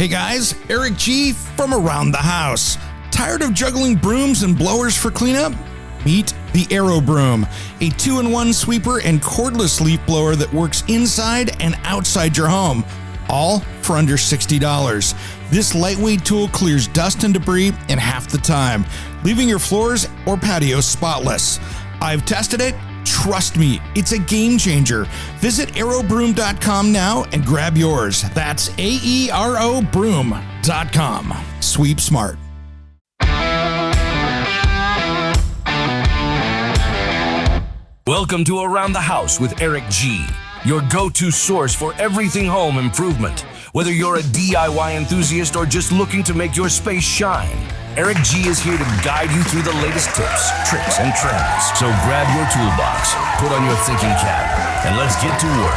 Hey guys, Eric G from Around the House. Tired of juggling brooms and blowers for cleanup? Meet the Aero Broom, a 2-in-1 sweeper and cordless leaf blower that works inside and outside your home, all for under $60. This lightweight tool clears dust and debris in half the time, leaving your floors or patios spotless. I've tested it. Trust me, it's a game changer. Visit aerobroom.com now and grab yours. That's AERO broom.com. Sweep smart. Welcome to Around the House with Eric G, your go-to source for everything home improvement. Whether you're a DIY enthusiast or just looking to make your space shine, Eric G is here to guide you through the latest tips, tricks, and trends. So grab your toolbox, put on your thinking cap, and let's get to work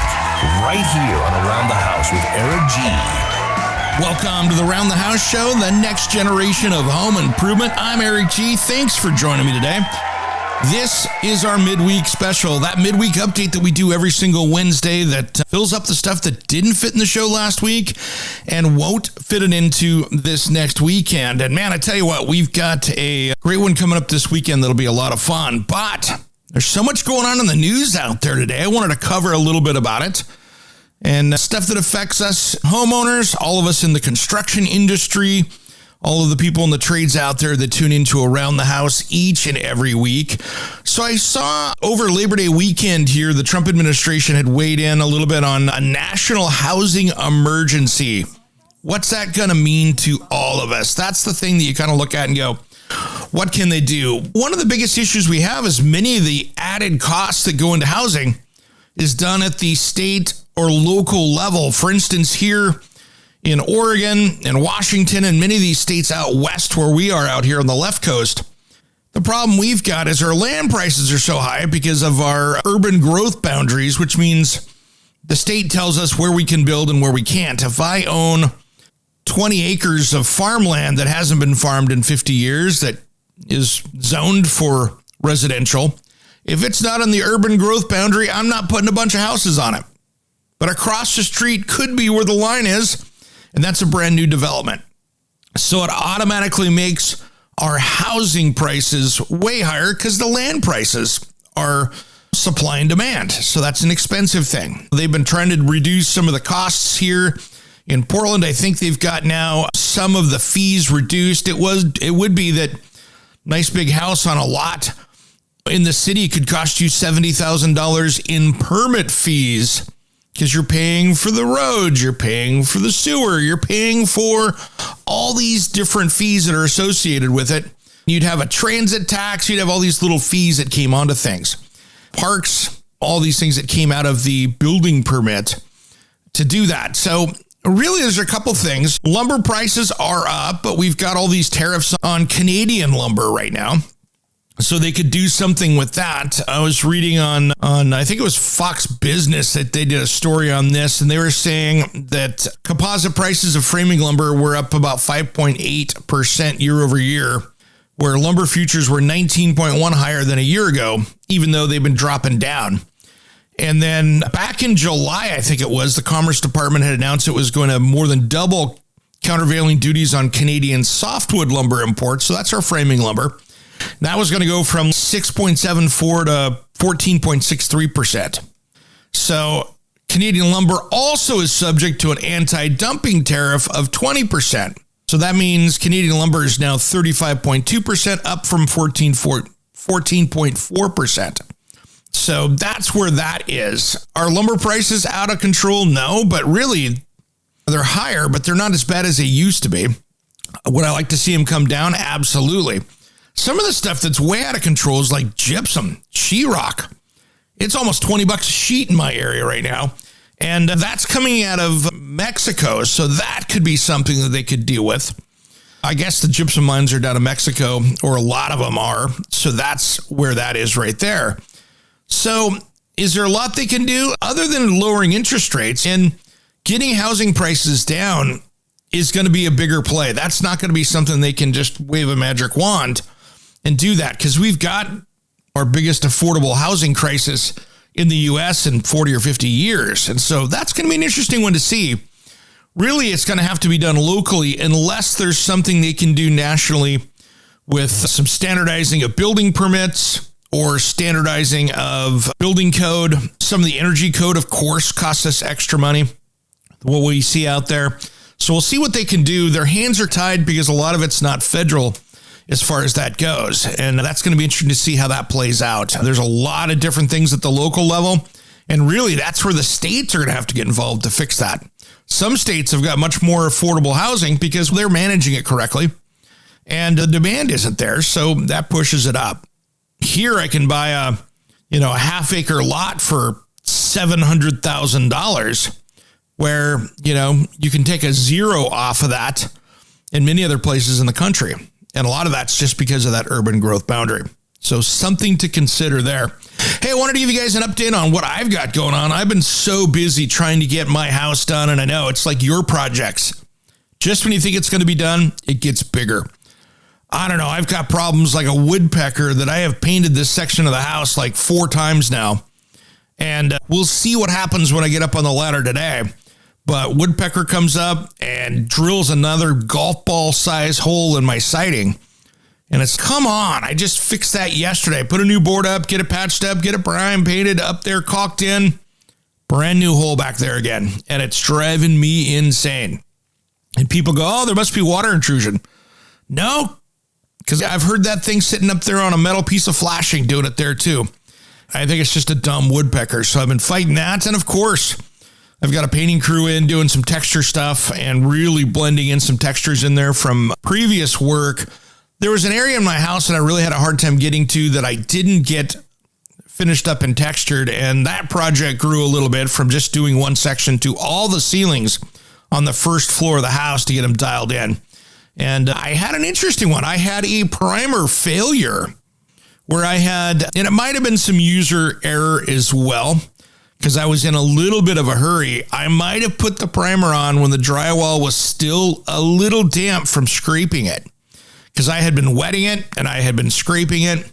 right here on Around the House with Eric G. Welcome to the Around the House show, the next generation of home improvement. I'm Eric G. Thanks for joining me today. This is our midweek special, that midweek update that we do every single Wednesday that fills up the stuff that didn't fit in the show last week and won't fit it into this next weekend. And man, I tell you what, we've got a great one coming up this weekend that'll be a lot of fun. But there's so much going on in the news out there today. I wanted to cover a little bit about it and stuff that affects us homeowners, all of us in the construction industry, all of the people in the trades out there that tune into Around the House each and every week. So I saw over Labor Day weekend here, the Trump administration had weighed in a little bit on a national housing emergency. What's that going to mean to all of us? That's the thing that you kind of look at and go, what can they do? One of the biggest issues we have is many of the added costs that go into housing is done at the state or local level. For instance, here in Oregon and Washington and many of these states out west where we are out here on the left coast, the problem we've got is our land prices are so high because of our urban growth boundaries, which means the state tells us where we can build and where we can't. If I own 20 acres of farmland that hasn't been farmed in 50 years that is zoned for residential, if it's not on the urban growth boundary, I'm not putting a bunch of houses on it. But across the street could be where the line is, and that's a brand new development. So it automatically makes our housing prices way higher because the land prices are supply and demand. So that's an expensive thing. They've been trying to reduce some of the costs here in Portland. I think they've got now some of the fees reduced. It would be that nice big house on a lot in the city could cost you $70,000 in permit fees, because you're paying for the roads, you're paying for the sewer, you're paying for all these different fees that are associated with it. You'd have a transit tax, you'd have all these little fees that came onto things. Parks, all these things that came out of the building permit to do that. So really, there's a couple things. Lumber prices are up, but we've got all these tariffs on Canadian lumber right now. So they could do something with that. I was reading on I think it was Fox Business that they did a story on this, and they were saying that composite prices of framing lumber were up about 5.8% year over year, where lumber futures were 19.1 higher than a year ago, even though they've been dropping down. And then back in July, I think it was, the Commerce Department had announced it was going to more than double countervailing duties on Canadian softwood lumber imports. So that's our framing lumber. That was going to go from 6.74 to 14.63%. So Canadian lumber also is subject to an anti-dumping tariff of 20%. So that means Canadian lumber is now 35.2%, up from 14.4%. So that's where that is. Are lumber prices out of control? No, but really they're higher, but they're not as bad as they used to be. Would I like to see them come down? Absolutely. Some of the stuff that's way out of control is like gypsum, sheetrock. It's almost $20 a sheet in my area right now. And that's coming out of Mexico. So that could be something that they could deal with. I guess the gypsum mines are down in Mexico, or a lot of them are. So that's where that is right there. So is there a lot they can do other than lowering interest rates? And getting housing prices down is going to be a bigger play. That's not going to be something they can just wave a magic wand and do that, because we've got our biggest affordable housing crisis in the U.S. in 40 or 50 years. And so that's going to be an interesting one to see. really it's going to have to be done locally unless there's something they can do nationally with some standardizing of building permits or standardizing of building code. Some of the energy code, of course, costs us extra money, what we see out there. So we'll see what they can do. Their hands are tied because a lot of it's not federal as far as that goes. And that's going to be interesting to see how that plays out. There's a lot of different things at the local level. And really, that's where the states are going to have to get involved to fix that. Some states have got much more affordable housing because they're managing it correctly. And the demand isn't there, so that pushes it up. Here, I can buy a half-acre lot for $700,000, where, you can take a zero off of that in many other places in the country. And a lot of that's just because of that urban growth boundary. So something to consider there. Hey, I wanted to give you guys an update on what I've got going on. I've been so busy trying to get my house done, and I know it's like your projects. Just when you think it's going to be done, it gets bigger. I don't know. I've got problems like a woodpecker that I have painted this section of the house like 4 times now. And we'll see what happens when I get up on the ladder today. But woodpecker comes up and drills another golf ball size hole in my siding. And it's, come on, I just fixed that yesterday. Put a new board up, get it patched up, get it prime painted up there, caulked in. Brand new hole back there again. And it's driving me insane. And people go, oh, there must be water intrusion. No, because I've heard that thing sitting up there on a metal piece of flashing doing it there too. I think it's just a dumb woodpecker. So I've been fighting that. And of course, I've got a painting crew in doing some texture stuff and really blending in some textures in there from previous work. There was an area in my house that I really had a hard time getting to that I didn't get finished up and textured. And that project grew a little bit from just doing one section to all the ceilings on the first floor of the house to get them dialed in. And I had an interesting one. I had a primer failure where and it might have been some user error as well, because I was in a little bit of a hurry. I might have put the primer on when the drywall was still a little damp from scraping it, because I had been wetting it and I had been scraping it.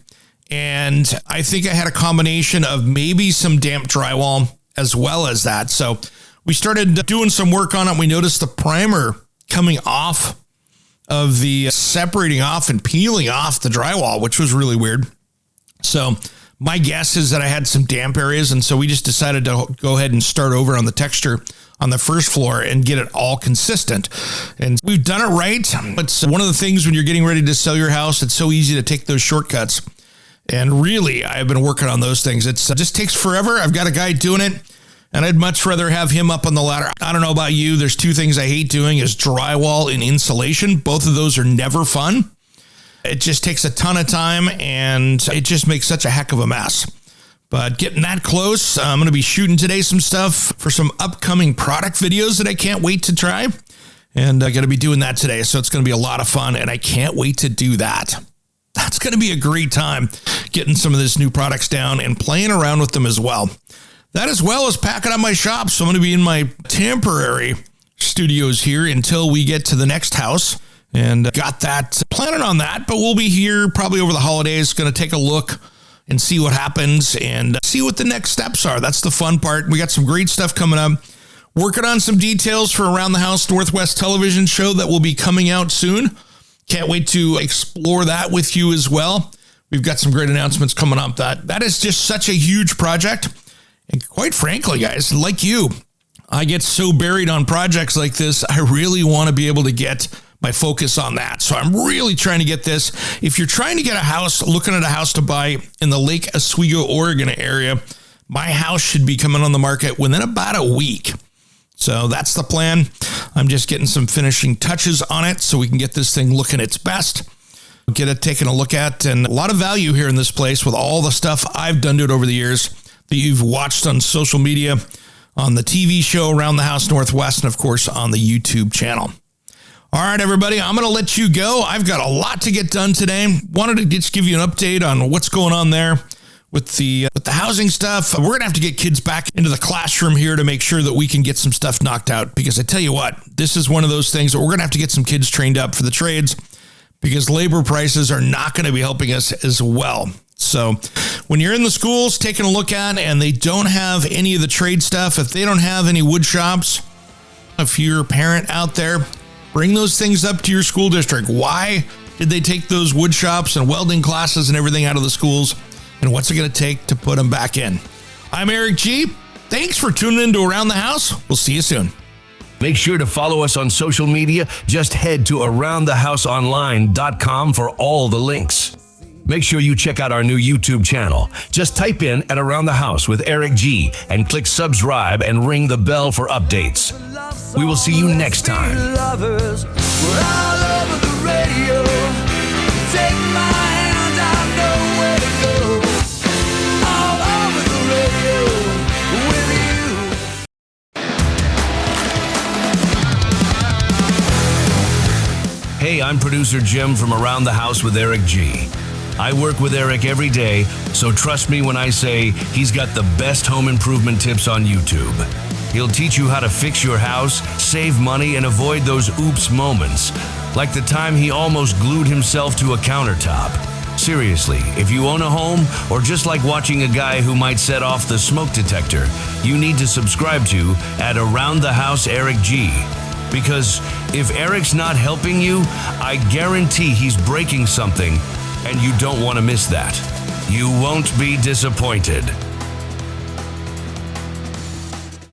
And I think I had a combination of maybe some damp drywall as well as that. So we started doing some work on it. We noticed the primer coming off of the separating off and peeling off the drywall, which was really weird. So my guess is that I had some damp areas. And so we just decided to go ahead and start over on the texture on the first floor and get it all consistent. And we've done it right. It's one of the things when you're getting ready to sell your house, it's so easy to take those shortcuts. And really, I've been working on those things. It just takes forever. I've got a guy doing it, and I'd much rather have him up on the ladder. I don't know about you. There's 2 things I hate doing is drywall and insulation. Both of those are never fun. It just takes a ton of time, and it just makes such a heck of a mess. But getting that close, I'm going to be shooting today some stuff for some upcoming product videos that I can't wait to try. And I'm going to be doing that today. So it's going to be a lot of fun, and I can't wait to do that. That's going to be a great time getting some of these new products down and playing around with them as well. That as well as packing up my shop. So I'm going to be in my temporary studios here until we get to the next house. And got that, planning on that, but we'll be here probably over the holidays, going to take a look and see what happens and see what the next steps are. That's the fun part. We got some great stuff coming up. Working on some details for Around the House Northwest television show that will be coming out soon. Can't wait to explore that with you as well. We've got some great announcements coming up. That is just such a huge project. And quite frankly, guys, like you, I get so buried on projects like this. I really want to be able to get my focus on that. So I'm really trying to get this. If you're trying to get a house, looking at a house to buy in the Lake Oswego, Oregon area, my house should be coming on the market within about a week. So that's the plan. I'm just getting some finishing touches on it so we can get this thing looking its best, get it taken a look at, and a lot of value here in this place with all the stuff I've done to it over the years that you've watched on social media, on the TV show Around the House Northwest, and of course on the YouTube channel. All right, everybody, I'm going to let you go. I've got a lot to get done today. Wanted to just give you an update on what's going on there with the housing stuff. We're going to have to get kids back into the classroom here to make sure that we can get some stuff knocked out. Because I tell you what, this is one of those things that we're going to have to get some kids trained up for the trades because labor prices are not going to be helping us as well. So when you're in the schools taking a look at and they don't have any of the trade stuff, if they don't have any wood shops, If you're a parent out there, bring those things up to your school district. Why did they take those wood shops and welding classes and everything out of the schools? And what's it going to take to put them back in? I'm Eric G. Thanks for tuning in to Around the House. We'll see you soon. Make sure to follow us on social media. Just head to aroundthehouseonline.com for all the links. Make sure you check out our new YouTube channel. Just type in at Around the House with Eric G and click subscribe and ring the bell for updates. We will see you next time. Lovers, we're all over the radio. Take my hand, I know where to go. All over the radio with you. Hey, I'm producer Jim from Around the House with Eric G. I work with Eric every day, so trust me when I say he's got the best home improvement tips on YouTube. He'll teach you how to fix your house, save money, and avoid those oops moments, like the time he almost glued himself to a countertop. Seriously, if you own a home, or just like watching a guy who might set off the smoke detector, you need to subscribe to at Around the House Eric G. Because if Eric's not helping you, I guarantee he's breaking something, and you don't want to miss that. You won't be disappointed.